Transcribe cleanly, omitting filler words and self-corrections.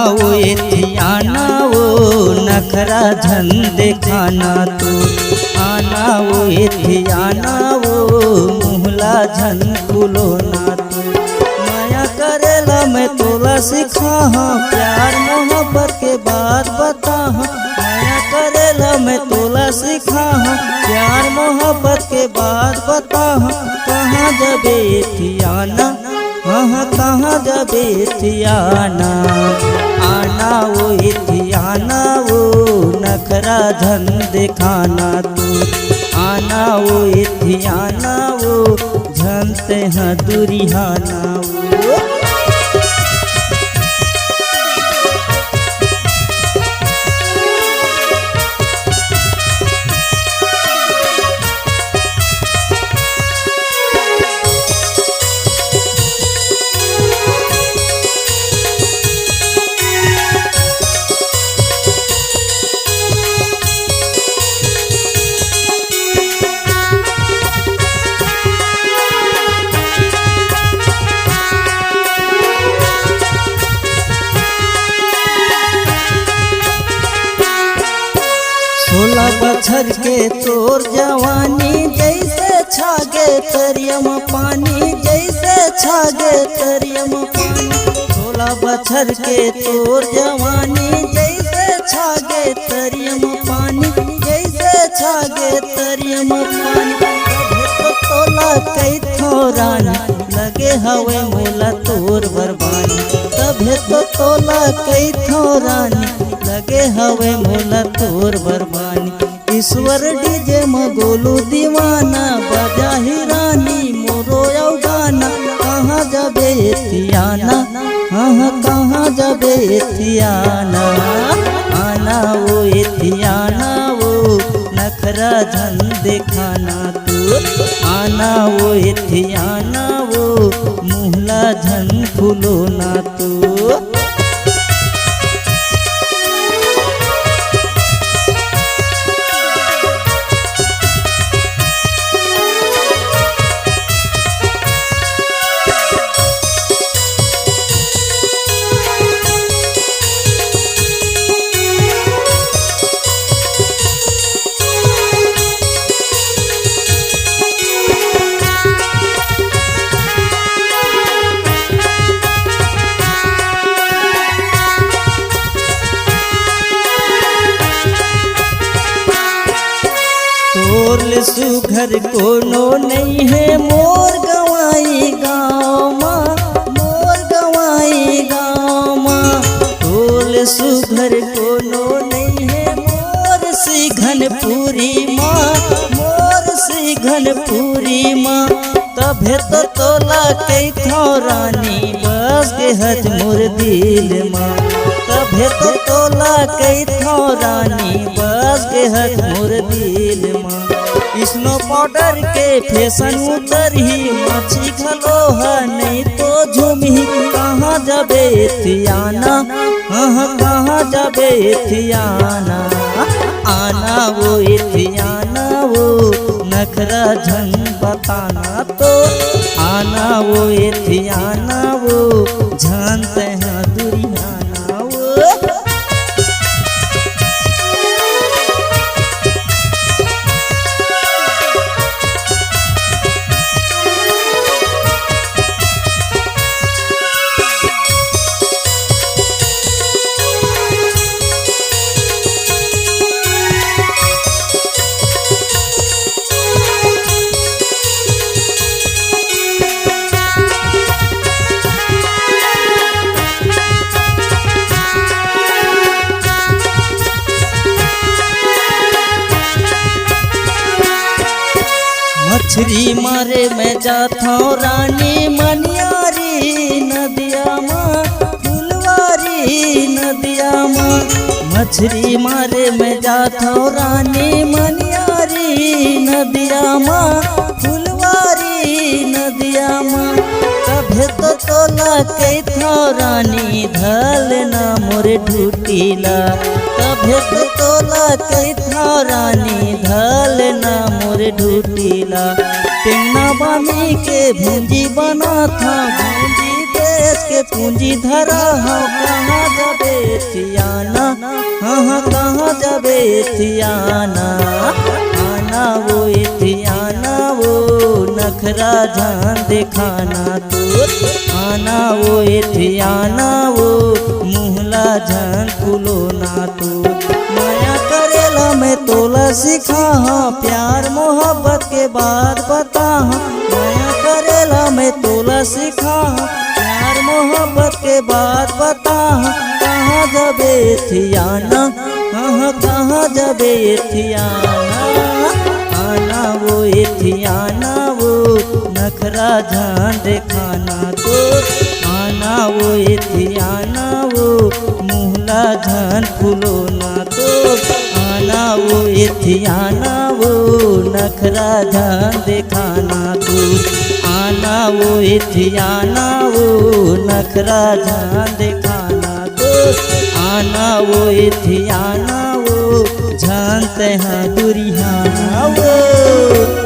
वो एथियाना वो नखरा झन देखाना तू आना वो एथियाना वो मुहला झन खुलोना तू माया करेला मैं तोला सिखा प्यार मोहब्बत के बात बता माया करेला मैं तोला सिखा प्यार मोहब्बत के बात बता कहाँ जबे एथियाना कहाँ जबे एथियाना आना वो एथियाना वो नखरा झन दिखाना तू आना वो एथियाना वो झनते हैं दुरिहाना वो सोलह बछर के तोर जवानी जैसे छागे तरियम पानी जैसे छागे तरियम पानी 16 बछर के तोर जवानी जैसे छागे तरियम पानी जैसे छागे तरियम पानी तो तोला कई थोरानी लगे हवे मोला तोर बरबानी तभे तो तोला कई थोरानी लगे हवे मोला तोर बरबानी ईश्वर डीजे में गोलू दीवाना बजा ही रानी मोरो गाना कहाँ जबे एथियाना कहाँ जबे एथियाना आना वो एथियाना वो नखरा झन दिखाना तू आना वो एथियाना वो मुहला झन फुलोना तू तोर सुघर कोनो नहीं है मोर गवाई गाँव मोर गवाई गाँव तोर सुघर कोनो नहीं है मोर सिघनपुरी माँ मोर सिघनपुरी माँ तभे तो तोला कई थोरानी बस के हज मोर दिल माँ तभे तो तोला कई थोरानी बस के हज मोर दिल माँ स्नो पाउडर के फैशन उतर ही मछी खलो है नहीं तो झूमी कहाँ जबे एथियाना कहाँ जबे एथियाना आना वो एथियाना वो नखरा झन बताना तो आना वो एथियाना वो जानते हैं दुरियाना वो मछली मारे मैं जाता हूँ रानी मनियारी नदिया माँ फुलवारी नदिया माँ मछली मारे मैं जाता हूँ रानी मनियारी नदिया माँ फुलवारी नदिया माँ तभे तो तोला कई रानी धल ना मोरे ढूटीला तभे तो तोला कई रानी धल ना मोरे ढूटीला टेंगना बामी के भूंजी बना था भूंजी देश के पूंजी धरा हो कहाँ जबे थियाना, हाँ कहाँ जबे थियाना, आना वो थियाना वो नखरा जान दिखाना तो, आना वो थियाना वो मुहला जान फूलो ना तो। माया करेला मैं तोला सिखा हाँ प्यार मोहब्बत के बाद बता हाँ, माया करेला मैं तोला सिखा हाँ प्यार मोहब्बत के बाद बता हाँ, कहाँ जबे थियाना, हाँ कहाँ जबे थियाना, आना वो थियाना वो नखरा जान दिखाना तो, आना वो थियाना वो मुहला जान फूलो ना तो, आना वो थियाना वो नखरा जान दिखाना तो, आना वो थियाना वो नखरा जान दिखाना तो, आना वो थियाना वो जानते हैं दुरियाना वो।